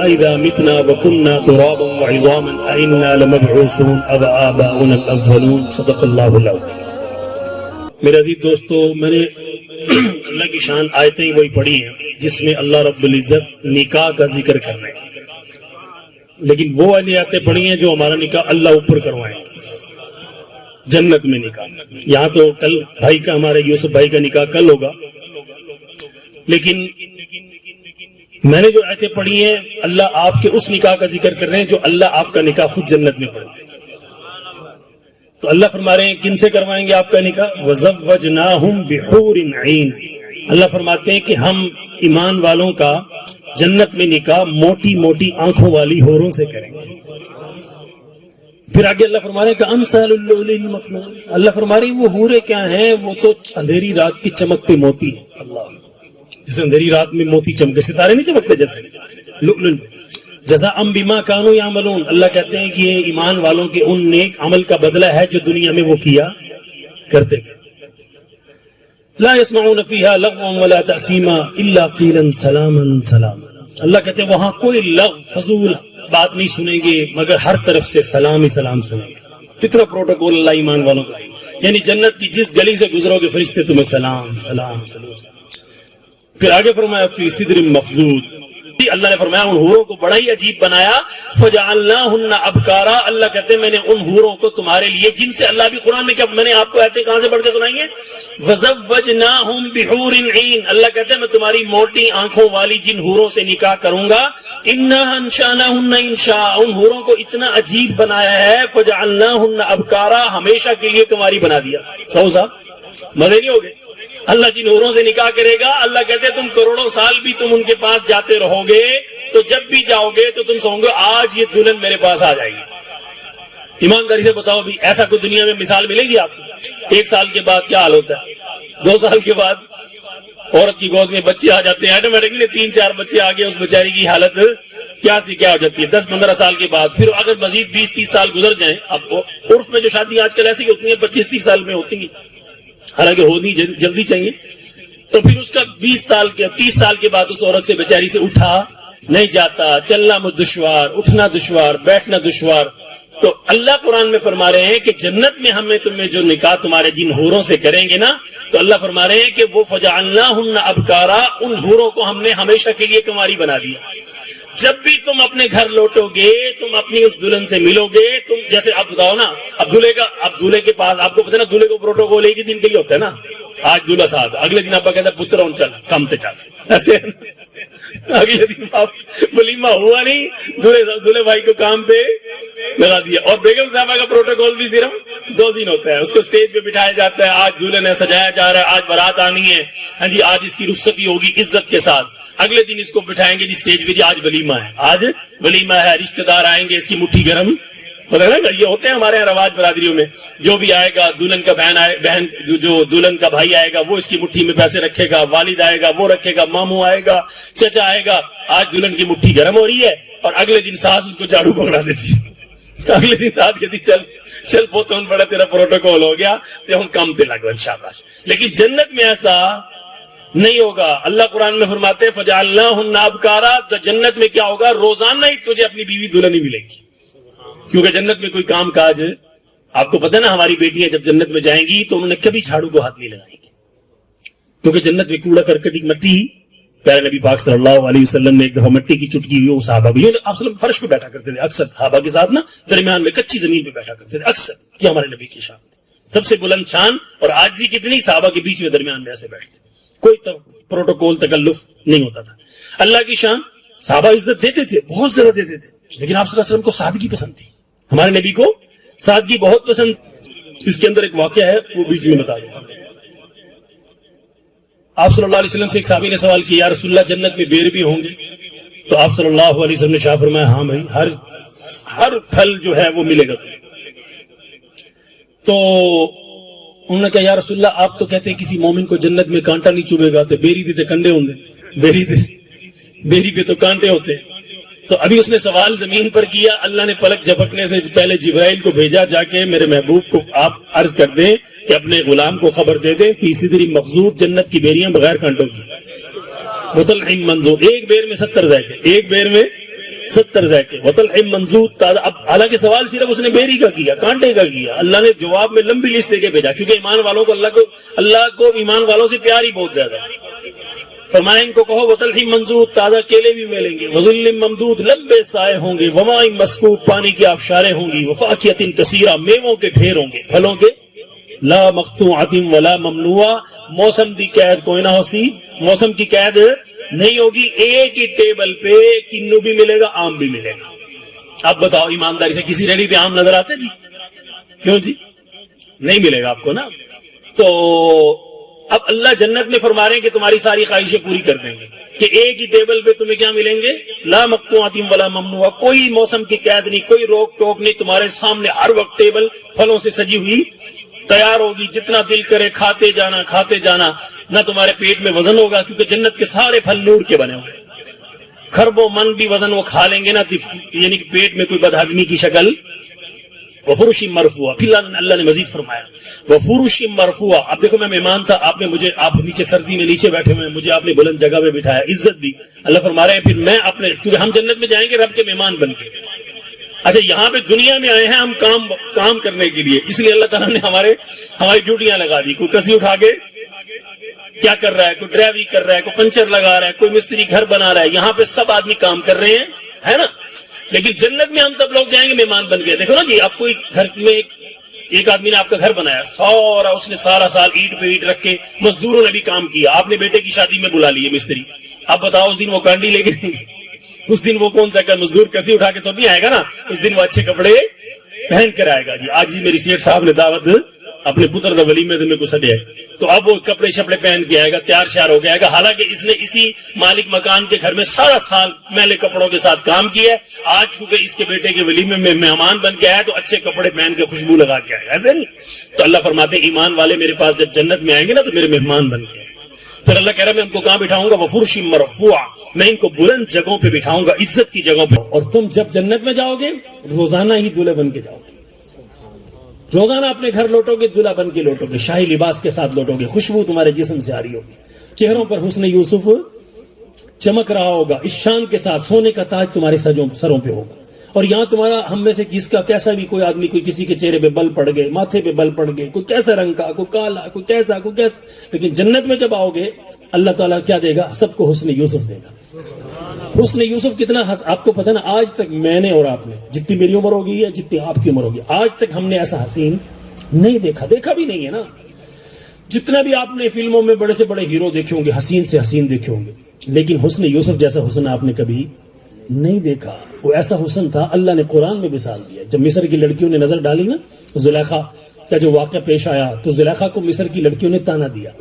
اذا متنا وكنا ترابا وعظاما ائنا لمبعوثون او آباؤنا الاولون صدق اللہ العظیم۔ میرے عزیز دوستو، میں نے اللہ کی شان آیتیں وہی پڑھی ہیں جس میں اللہ رب العزت نکاح کا ذکر کر رہے ہیں، لیکن وہ والی آیتیں پڑھی ہیں جو ہمارا نکاح اللہ اوپر کروائیں، جنت میں نکاح۔ یہاں تو کل بھائی کا، ہمارے یوسف بھائی کا نکاح کل ہوگا، لیکن میں نے جو آیتیں پڑھی ہیں اللہ آپ کے اس نکاح کا ذکر کر رہے ہیں جو اللہ آپ کا نکاح خود جنت میں پڑھتے ہیں۔ تو اللہ فرما رہے ہیں کن سے کروائیں گے آپ کا نکاح؟ وَزَوَّجْنَاهُمْ بِحُورٍ عِينٍ۔ اللہ فرماتے ہیں کہ ہم ایمان والوں کا جنت میں نکاح موٹی موٹی آنکھوں والی حوروں سے کریں گے۔ پھر آگے اللہ فرما رہے ہیں کہ امثال اللؤلؤ المكنون۔ اللہ فرما رہے ہیں وہ حوریں کیا ہیں؟ وہ تو اندھیری رات کی چمکتے موتی ہیں۔ اللہ، جیسے اندھیری رات میں موتی چمکے، ستارے نہیں چمکتے جیسے لؤلؤ۔ جزاء بما كانوا يعملون۔ اللہ کہتے ہیں کہ یہ ایمان والوں کے ان نیک عمل کا بدلہ ہے جو دنیا میں وہ کیا کرتے تھے۔ لا يسمعون فيها لغوا ولا تأثيما الا قيلا سلاما سلاما۔ اللہ کہتے ہیں وہاں کوئی لغو فضول بات نہیں سنیں گے مگر ہر طرف سے سلام ہی سلام سنیں گے۔ اتنا پروٹوکول اللہ ایمان والوں کا، یعنی جنت کی جس گلی سے گزرو گے فرشتے تمہیں سلام سلام سلام۔ پھر آگے فرمایا فی صدر مخضود۔ اللہ نے فرمایا ان حوروں کو بڑا ہی عجیب بنایا، فجعلناہن ابکارا۔ اللہ کہتے ہیں میں نے ان حوروں کو تمہارے لیے، جن سے اللہ بھی قرآن میں کیا، میں نے آپ کو آیتیں کہاں سے پڑھ کے سنائیں گے؟ وزوجناہم بحور عین۔ اللہ کہتے ہیں میں تمہاری موٹی آنکھوں والی جن حوروں سے نکاح کروں گا، انا انشاناہن انشاء۔ ان حوروں کو اتنا عجیب بنایا ہے، فجعلناہن ابکارا، ہمیشہ کے لیے کنواری بنا دیا۔ صاحب مزے نہیں ہوگے؟ اللہ جن حوروں سے نکاح کرے گا، اللہ کہتے ہیں تم کروڑوں سال بھی تم ان کے پاس جاتے رہو گے تو جب بھی جاؤ گے تو تم سمجھو گے آج یہ دلہن میرے پاس آ جائے گی۔ ایمانداری سے بتاؤ بھی ایسا کوئی دنیا میں مثال ملے گی آپ کو؟ 1 سال کے بعد کیا حال ہوتا ہے، 2 سال کے بعد عورت کی گود میں بچے آ جاتے ہیں، آٹومیٹکلی 3-4 بچے آ گئے، اس بیچاری کی حالت کیا سی کیا ہو جاتی ہے 10-15 سال کے بعد۔ پھر اگر مزید 20-30 سال گزر جائیں، اب عرف میں جو شادی آج کل ایسی ہوتی ہیں 25-30 سال میں ہوتی ہیں، حالانکہ ہونی جلدی چاہیے، تو پھر اس کا 20 سال کے 30 سال کے بعد اس عورت سے بیچاری سے اٹھا نہیں جاتا، چلنا دشوار، اٹھنا دشوار، بیٹھنا دشوار۔ تو اللہ قرآن میں فرما رہے ہیں کہ جنت میں ہمیں تمہیں جو نکاح تمہارے جن حوروں سے کریں گے نا، تو اللہ فرما رہے ہیں کہ وہ فجعلناہن ابکارا، ان حوروں کو ہم نے ہمیشہ کے لیے کنواری بنا دیا۔ جب بھی تم اپنے گھر لوٹو گے، تم اپنی اس دلہن سے ملو گے، تم جیسے آپ بتاؤ نا، اب دولہے کے پاس آپ کو پتہ نا دولہے کو پروٹوکول ایک ہی دن کے لیے ہوتا ہے نا، آج دولہا ساتھ، اگلے دن آپ کہتا ہے پتر ان چل کم تے چل، ایسے اگلے دن آپ ولیمہ ہوا نہیں، دولہے بھائی کو کام پہ لگا دیا۔ اور بیگم صاحبہ کا پروٹوکول بھی صرف 2 دن ہوتا ہے، اس کو سٹیج پہ بٹھایا جاتا ہے، آج دولہے نے سجایا جا رہا ہے، آج بارات آنی ہے، ہاں جی آج اس کی رخصتی ہوگی عزت کے ساتھ۔ اگلے دن اس کو بٹھائیں گے جی سٹیج پہ، جی آج ولیمہ ہے، آج ولیمہ ہے، رشتہ دار آئیں گے، اس کی مٹھی گرم، پتہ ہے نا یہ ہوتے ہیں ہمارے رواج برادریوں میں، جو بھی آئے گا دلہن کا بہن جو دلہن کا بھائی آئے گا وہ اس کی مٹھی میں پیسے رکھے گا، والد آئے گا وہ رکھے گا، ماموں آئے گا، چچا آئے گا، آج دلہن کی مٹھی گرم ہو رہی ہے، اور اگلے دن ساس اس کو جھاڑو پکڑا دیتی ہے، تو اگلے دن ساتھ کہتی چل پوتا بڑا تیرا پروٹوکول ہو گیا تو ہم کم تے لگو شاباش۔ لیکن جنت میں ایسا نہیں ہوگا۔ اللہ قرآن میں فرماتے ہیں فجعلناہن ابکارا، تو جنت میں کیا ہوگا؟ روزانہ ہی تجھے اپنی بیوی دلہن ہی ملے گی، کیونکہ جنت میں کوئی کام کاج، آپ کو پتہ نا ہماری بیٹیاں جب جنت میں جائیں گی تو انہوں نے کبھی جھاڑو کو ہاتھ نہیں لگائیں گی، کیونکہ جنت میں کوڑا کرکٹ مٹی، پیارے نبی پاک صلی اللہ علیہ وسلم نے ایک دفعہ مٹی کی چٹکی ہوئی وہ صحابہ کو، آپ وسلم فرش پہ بیٹھا کرتے تھے اکثر صحابہ کے ساتھ نا، درمیان میں کچی زمین پہ بیٹھا کرتے تھے اکثر، کہ ہمارے نبی کی شان سب سے بلند شان اور عاجزی کتنی، صحابہ کے بیچ میں درمیان میں ایسے بیٹھتے، کوئی پروٹوکول تکلف نہیں ہوتا تھا۔ اللہ کی شان، صحابہ عزت دیتے تھے، بہت زیادہ دیتے تھے، لیکن آپ صلی اللہ علیہ وسلم کو سادگی پسند تھی، ہمارے نبی کو سادگی بہت پسند۔ اس کے اندر ایک واقعہ ہے وہ بیچ میں بتا دوں۔ آپ صلی اللہ علیہ وسلم سے ایک صحابی نے سوال کیا، یا رسول اللہ جنت میں بیر بھی ہوں گے؟ تو آپ صلی اللہ علیہ وسلم نے شاہ فرمایا ہاں بھائی، ہر پھل جو ہے وہ ملے گا تمہیں۔ تو انہوں نے کہا یا رسول اللہ آپ تو کہتے ہیں کسی مومن کو جنت میں کانٹا نہیں چبھے گا، تو بیری تے کنڈے ہوں گے، بیری پہ تو کانٹے ہوتے ہیں۔ تو ابھی اس نے سوال زمین پر کیا، اللہ نے پلک جھپکنے سے پہلے جبرائیل کو بھیجا، جا کے میرے محبوب کو آپ عرض کر دیں کہ اپنے غلام کو خبر دے دیں فی صدر مخضود، جنت کی بیریاں بغیر کانٹوں کی، مطلع منضود، ایک بیر میں 70 ذائقے، ایک بیر میں 70 ذائقے، وطلح منضود تازہ. اب حالانکہ سوال صرف اس نے بیری کا کیا، کانٹے کا کیا، اللہ نے جواب میں لمبی لسٹ دے کے بھیجا، کیونکہ ایمان والوں کو اللہ کو ایمان والوں سے پیار ہی بہت زیادہ ہے. فرمایا ان کو کہو وطلح منضود تازہ کیلے بھی ملیں گے، وظل ممدود لمبے سائے ہوں گے، وماء مسکوب پانی کی آبشاریں ہوں گی، وفاکہۃ کثیرہ میووں کے ڈھیر ہوں گے، پھلوں کے، لا مقطوعۃ ولا ممنوعہ موسم دی قید کوئی نہ ہو سی، موسم کی قید نہیں ہوگی. ایک ہی ٹیبل پہ کنو بھی ملے گا، آم بھی ملے گا. اب بتاؤ ایمانداری سے کسی ریڈی پہ آم نظر آتے جی؟ کیوں جی؟ نہیں ملے گا آپ کو نا. تو اب اللہ جنت میں فرما رہے ہیں کہ تمہاری ساری خواہشیں پوری کر دیں گے، کہ ایک ہی ٹیبل پہ تمہیں کیا ملیں گے؟ لا مقطوعۃ ولا ممنوعہ، کوئی موسم کی قید نہیں، کوئی روک ٹوک نہیں، تمہارے سامنے ہر وقت ٹیبل پھلوں سے سجی ہوئی تیار ہوگی، جتنا دل کرے کھاتے جانا کھاتے جانا. نہ تمہارے پیٹ میں وزن ہوگا، کیونکہ جنت کے سارے پھل نور کے بنے ہوئے، خربوں من بھی وزن وہ کھا لیں گے نا، یعنی کہ پیٹ میں کوئی بدہضمی کی شکل. وفرش مرفوعہ، پھر اللہ نے مزید فرمایا وفرش مرفوعہ. اب دیکھو میں مہمان تھا، آپ نیچے سردی میں نیچے بیٹھے ہوئے ہیں، مجھے آپ نے بلند جگہ پہ بٹھایا، عزت دی. اللہ فرما رہے ہیں پھر میں اپنے، کیونکہ ہم جنت میں جائیں گے رب کے مہمان بن کے. اچھا یہاں پہ دنیا میں آئے ہیں ہم کام کرنے کے لیے، اس لیے اللہ تعالیٰ نے ہماری ڈیوٹیاں لگا دی. کوئی کسی اٹھا کے کیا کر رہا ہے، کوئی ڈرائیوری کر رہا ہے، کوئی پنچر لگا رہا ہے، کوئی مستری گھر بنا رہا ہے. یہاں پہ سب آدمی کام کر رہے ہیں، ہے نا. لیکن جنت میں ہم سب لوگ جائیں گے مہمان بن گئے. دیکھو نا جی، آپ کوئی گھر میں ایک آدمی نے آپ کا گھر بنایا، اس نے سارا سال اینٹ پہ اینٹ رکھ کے، مزدوروں نے بھی کام کیا، آپ نے بیٹے کی شادی میں بلا لیے مستری. اب بتاؤ اس دن وہ کانڈی لے کے اس دن وہ کون سا مزدور کسی اٹھا کے تو نہیں آئے گا نا، اس دن وہ اچھے کپڑے پہن کر آئے گا. جی آج ہی میری سیٹ صاحب نے دعوت اپنے پتر دا ولیمے میں کو سڈیا، تو اب وہ کپڑے شپڑے پہن کے آئے گا، تیار شیار ہو کے آئے گا. حالانکہ اس نے اسی مالک مکان کے گھر میں سارا سال میلے کپڑوں کے ساتھ کام کیا ہے. آج چونکہ اس کے بیٹے کے ولیمے میں مہمان بن کے آیا تو اچھے کپڑے پہن کے خوشبو لگا کے آئے، ایسے نہیں. تو اللہ فرماتے ہیں ایمان والے میرے پاس جب جنت میں آئیں گے نا تو میرے مہمان بن کے. پھر اللہ کہہ رہا ہے میں ان کو کہاں بٹھاؤں گا؟ وفرش مرفوعہ، میں ان کو بلند جگہوں پہ بٹھاؤں گا، عزت کی جگہوں پہ. اور تم جب جنت میں جاؤ گے روزانہ ہی دلہے بن کے جاؤ گے، روزانہ اپنے گھر لوٹو گے، دلہا بن کے لوٹو گے، شاہی لباس کے ساتھ لوٹو گے، خوشبو تمہارے جسم سے آ رہی ہوگی، چہروں پر حسن یوسف چمک رہا ہوگا، اس شان کے ساتھ سونے کا تاج تمہارے سروں پہ ہوگا. اور یہاں تمہارا ہم میں سے جس کا کیسا بھی کوئی آدمی، کوئی کسی کے چہرے پہ بل پڑ گئے، ماتھے پہ بل پڑ گئے، کوئی کیسا رنگ کا، کوئی کالا، کوئی کیسا، کوئی کیسا، لیکن جنت میں جب آؤ گے اللہ تعالیٰ کیا دے گا؟ سب کو حسن یوسف دے گا. حسن یوسف کتنا آپ کو پتہ نا، آج تک میں نے اور آپ نے، جتنی میری عمر ہوگی ہے جتنی آپ کی عمر ہوگی، آج تک ہم نے ایسا حسین نہیں دیکھا بھی نہیں ہے نا. جتنا بھی آپ نے فلموں میں بڑے سے بڑے ہیرو دیکھے ہوں گے، حسین سے حسین دیکھے ہوں گے، لیکن حسن یوسف جیسا حسن آپ نے کبھی نہیں دیکھا. وہ ایسا حسن تھا، اللہ نے قرآن میں مثال دیا. جب مصر کی لڑکیوں نے نظر ڈالی نا، زلیخا کا جو واقعہ پیش آیا، تو زلیخا کو مصر کی لڑکیوں نے تانا دیا،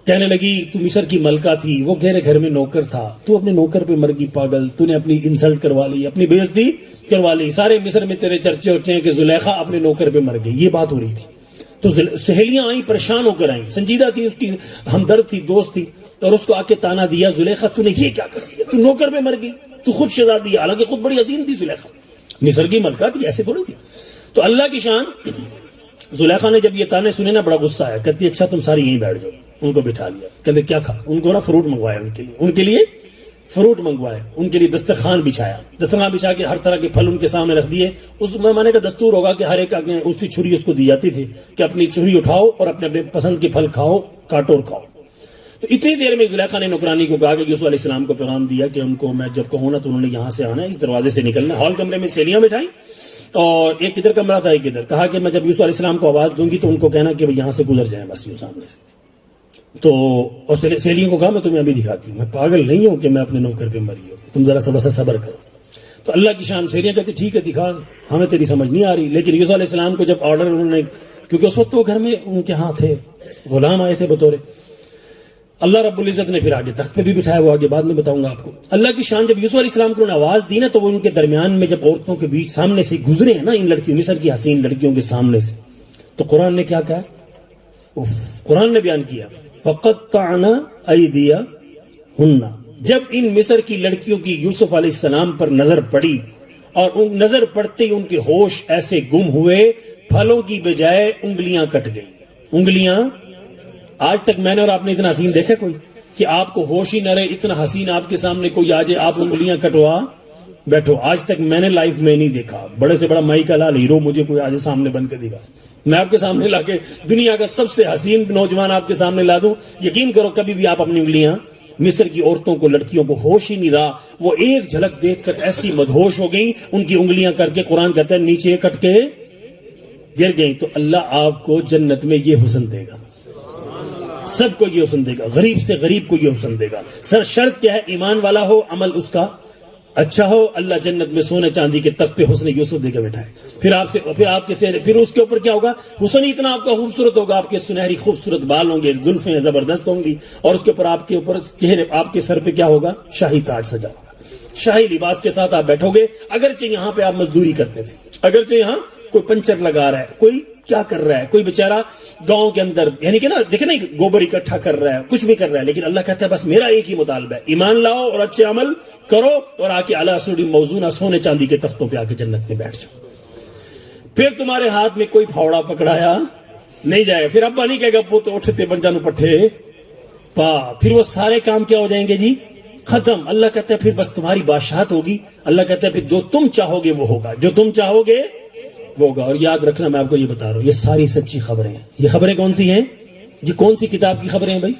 کہنے لگی تو مصر کی ملکہ تھی، وہ گہرے گھر میں نوکر تھا، تو اپنے نوکر پہ مر گئی پاگل، تو نے اپنی انسلٹ کروا لی، اپنی بے عزتی کروا لی، سارے مصر میں تیرے چرچے ہوتے ہیں کہ زلیخا اپنے نوکر پہ مر گئی. یہ بات ہو رہی تھی. تو سہیلیاں آئیں، پریشان ہو کر آئیں، سنجیدہ تھی، اس کی ہمدرد تھی، دوست تھی، اور اس کو آ کے تانا دیا، زلیخا تو نے یہ کیا کر دیا، تو نوکر پہ مر گئی، تو خود شہزادی، حالانکہ خود بڑی حسین تھی زلیخا، مصر کی ملکہ تھی، ایسے تھوڑی تھی. تو اللہ کی شان. زلیخا نے جب یہ تانے سنے نا بڑا غصہ آیا، کہتی اچھا تم ساری یہیں بیٹھ جاؤ. ان کو بٹھا لیا، کہتے کیا کھا، ان کو نا فروٹ منگوایا، ان کے لیے فروٹ منگوائے، ان کے لیے دسترخوان بچھایا، دسترخوان بچھا کے ہر طرح کے پھل ان کے سامنے رکھ دیے. اس مہمانے کا دستور ہوگا کہ ہر ایک اس کی چھری اس کو دی جاتی تھی کہ اپنی چھری اٹھاؤ اور اپنے اپنے پسند کے پھل کھاؤ، کاٹو اور کھاؤ. تو اتنی دیر میں زلیخا نے نوکرانی کو کہا کہ یوسف علیہ السلام کو پیغام دیا کہ ان کو میں جب کہوں نا تو انہوں نے یہاں سے آنا ہے، اس دروازے سے نکلنا. ہال کمرے میں سیلیاں بٹھائیں، اور ایک ادھر کمرہ تھا ایک ادھر. کہا کہ میں جب یوسف علیہ السلام کو آواز دوں گی تو ان کو کہنا کہ یہاں سے گزر جائیں بس یوں سامنے سے. تو اور سیلیوں کو کہا میں تمہیں ابھی دکھاتی ہوں، میں پاگل نہیں ہوں کہ میں اپنے نوکر پہ مری ہوں، تم ذرا سا صبر کرو. تو اللہ کی شان، سیلیاں کہتی ٹھیک ہے دکھا، ہمیں تیری سمجھ نہیں آ رہی. لیکن یوسف علیہ السلام کو جب آرڈر انہوں نے، کیونکہ اس وقت وہ گھر میں ان کے ہاں تھے، غلام آئے تھے بطور، اللہ رب العزت نے پھر آگے تخت پہ بھی بٹھایا، وہ آگے بعد میں بتاؤں گا آپ کو. اللہ کی شان، جب یوسف علیہ السلام کو انہوں نے آواز دی نا تو وہ ان کے درمیان میں جب عورتوں کے بیچ سامنے سے گزرے ہیں نا، ان لڑکیوں، مصر کی حسین لڑکیوں کے سامنے سے، تو قرآن نے کیا کہا؟ قرآن نے بیان کیا فَقَطَّعْنَا أَيْدِيَهُنَّ. جب ان مصر کی لڑکیوں کی یوسف علیہ السلام پر نظر پڑی اور ان نظر پڑتے ہی ان کے ہوش ایسے گم ہوئے، پھلوں کی بجائے انگلیاں کٹ گئی. انگلیاں، آج تک میں نے اور آپ نے اتنا حسین دیکھا کوئی کہ آپ کو ہوش ہی نہ رہے، اتنا حسین آپ کے سامنے کوئی آ جائے، آپ انگلیاں کٹوا بیٹھو. آج تک میں نے لائف میں نہیں دیکھا بڑے سے بڑا مائی کا لال ہیرو مجھے کوئی آج سامنے بن کے دکھا. میں آپ کے سامنے لا کے دنیا کا سب سے حسین نوجوان آپ کے سامنے لا دوں, یقین کرو کبھی بھی آپ اپنی انگلیاں, مصر کی عورتوں کو, لڑکیوں کو ہوش ہی نہیں رہا, وہ ایک جھلک دیکھ کر ایسی مدہوش ہو گئیں, ان کی انگلیاں کر کے قرآن کہتا ہے نیچے کٹ کے گر گئیں. تو اللہ آپ کو جنت میں یہ حسن دے گا, سب کو یہ حسن دے گا, غریب سے غریب کو یہ حسن دے گا. سر شرط کیا ہے؟ ایمان والا ہو, عمل اس کا اچھا ہو. اللہ جنت میں سونے چاندی کے تخت پہ حسن یوسف دے کے بیٹھائے. پھر آپ کے پھر اس کے اوپر کیا ہوگا؟ حسن ہی اتنا آپ کا خوبصورت ہوگا, آپ کے سنہری خوبصورت بال ہوں گے, زلفیں زبردست ہوں گی, اور اس کے اوپر آپ کے اوپر چہرے, آپ کے سر پہ کیا ہوگا؟ شاہی تاج سجا ہوگا, شاہی لباس کے ساتھ آپ بیٹھو گے. اگرچہ یہاں پہ آپ مزدوری کرتے تھے, اگرچہ یہاں کوئی پنچر لگا رہا ہے, کوئی کیا کر رہا ہے, کوئی بیچارہ گاؤں کے اندر یعنی کہ نا دیکھیں نا گوبر اکٹھا کر رہا ہے, کچھ بھی کر رہا ہے, لیکن اللہ کہتا ہے بس میرا ایک ہی مطالبہ ہے, ایمان لاؤ اور اچھے عمل کرو, اور آ کے اعلیٰ سوڑی موزونہ سونے چاندی کے تختوں پہ آ کے جنت میں بیٹھ جاؤ. پھر تمہارے ہاتھ میں کوئی پھاوڑا پکڑایا نہیں جائے گا. پھر ابا نہیں کہے گا پوت اٹھتے بن جانو پٹھے پا, پھر وہ سارے کام کیا ہو جائیں گے جی؟ ختم. اللہ کہتا ہے پھر بس تمہاری بادشاہت ہوگی. اللہ کہتا ہے پھر جو تم چاہو گے وہ ہوگا, جو تم چاہو گے وہ ہوگا. اور یاد رکھنا میں آپ کو یہ بتا رہا ہوں, یہ ساری سچی خبریں ہیں. یہ خبریں کون سی ہیں جی؟ کون سی کتاب کی خبریں ہیں بھائی؟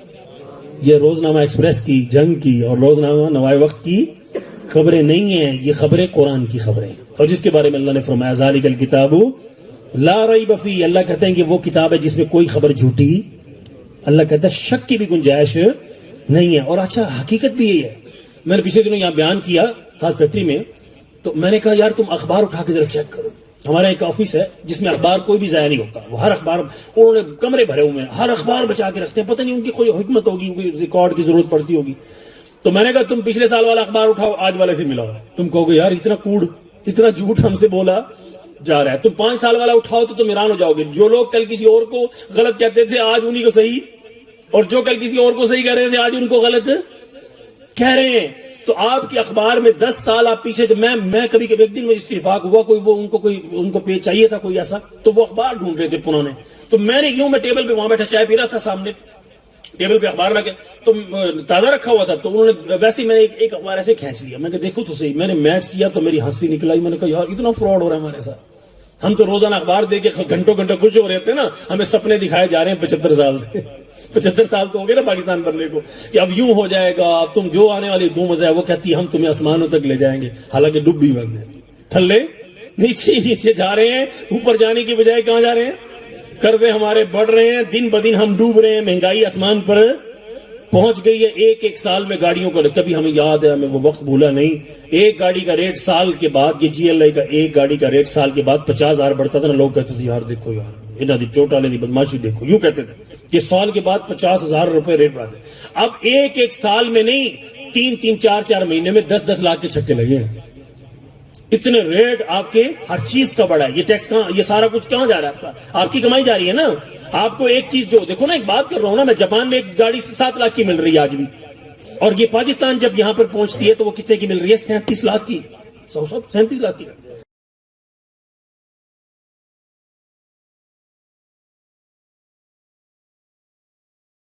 یہ روزنامہ ایکسپریس کی, جنگ کی, اور روزنامہ نوائے وقت کی خبریں نہیں ہیں. یہ خبریں قرآن کی خبریں ہیں, اور جس کے بارے میں اللہ نے فرمایا ذالک الکتاب لا ریب فیہ. اللہ کہتے ہیں کہ وہ کتاب ہے جس میں کوئی خبر جھوٹی, اللہ کہتا ہے شک کی بھی گنجائش نہیں ہے. اور اچھا حقیقت بھی یہی ہے. میں نے پچھلے دنوں یہاں بیان کیا خاص فیکٹری میں, تو میں نے کہا یار تم اخبار اٹھا کے ذرا چیک کرو. ہمارا ایک آفس ہے جس میں اخبار کوئی بھی ضائع نہیں ہوتا, وہ ہر اخبار, انہوں نے کمرے بھرے ہوئے ہیں, ہر اخبار بچا کے رکھتے ہیں. پتہ نہیں ان کی کوئی حکمت ہوگی, کوئی ریکارڈ کی ضرورت پڑتی ہوگی. تو میں نے کہا تم پچھلے سال والا اخبار اٹھاؤ, آج والے سے ملاؤ. تم کہو گے یار اتنا کوڑ, اتنا جھوٹ ہم سے بولا جا رہا ہے. تم 5 سال والا اٹھاؤ تو تم حیران ہو جاؤ گے. جو لوگ کل کسی اور کو غلط کہتے تھے آج انہی کو صحیح, اور جو کل کسی اور کو صحیح کہہ رہے تھے آج ان کو غلط کہہ رہے ہیں. تو آپ کے اخبار میں 10 سال آپ پیچھے, جب میں کبھی ایک دن مجھے اتفاق ہوا, ان کو پیج چاہیے تھا کوئی ایسا, تو وہ اخبار ڈھونڈ رہے تھے پرانے. تو میں نے میں ٹیبل پہ وہاں بیٹھا چائے پی رہا تھا, سامنے ٹیبل پہ اخبار لگے تو تازہ رکھا ہوا تھا, تو انہوں نے ویسے ہی میں نے ایک اخبار ایسے کھینچ لیا. میں نے دیکھو تو صحیح, میں نے میچ کیا تو میری ہنسی نکل آئی. میں نے کہا یار اتنا فراڈ ہو رہا ہے ہمارے ساتھ. ہم تو روزانہ اخبار دے کے گھنٹوں خوش ہو رہے تھے نا, ہمیں سپنے دکھائے جا رہے ہیں 75 سال سے. 75 سال تو ہو گئے نا پاکستان بننے کو, کہ اب یوں ہو جائے گا, اب تم جو آنے والی حکومت ہے وہ کہتی ہے ہم تمہیں آسمانوں تک لے جائیں گے, حالانکہ ڈب بھی بند ہے, تھلے نیچے جا رہے ہیں. اوپر جانے کی بجائے کہاں جا رہے ہیں؟ قرضے ہمارے بڑھ رہے ہیں, دن بدن ہم ڈوب رہے ہیں, مہنگائی آسمان پر پہنچ گئی ہے. ایک سال میں گاڑیوں کو, کبھی ہمیں یاد ہے, ہمیں وہ وقت بھولا نہیں, ایک گاڑی کا ریٹ سال کے بعد, یہ جی ایل آئی کا ایک گاڑی کا ریٹ سال کے بعد 50,000 بڑھتا تھا نا. لوگ کہتے تھے یار دیکھو یار انہاں دی چوٹ والے دی بدماشی دیکھو, یوں کہتے تھے کہ سال کے بعد 50,000 روپے ریٹ بڑھاتے. اب ایک سال میں نہیں, 3 4 مہینے میں 10 لاکھ کے چھکے لگے ہیں. اتنے ریٹ آپ کے ہر چیز کا بڑھا ہے. یہ ٹیکس کہاں, یہ سارا کچھ کہاں جا رہا ہے؟ آپ کی کمائی جا رہی ہے نا. آپ کو ایک چیز جو دیکھو نا, ایک بات کر رہا ہوں نا میں, جاپان میں ایک گاڑی 7 لاکھ کی مل رہی ہے آج بھی, اور یہ پاکستان جب یہاں پر پہنچتی ہے تو وہ کتنے کی مل رہی ہے؟ 37 لاکھ کی. 37 لاکھ کی.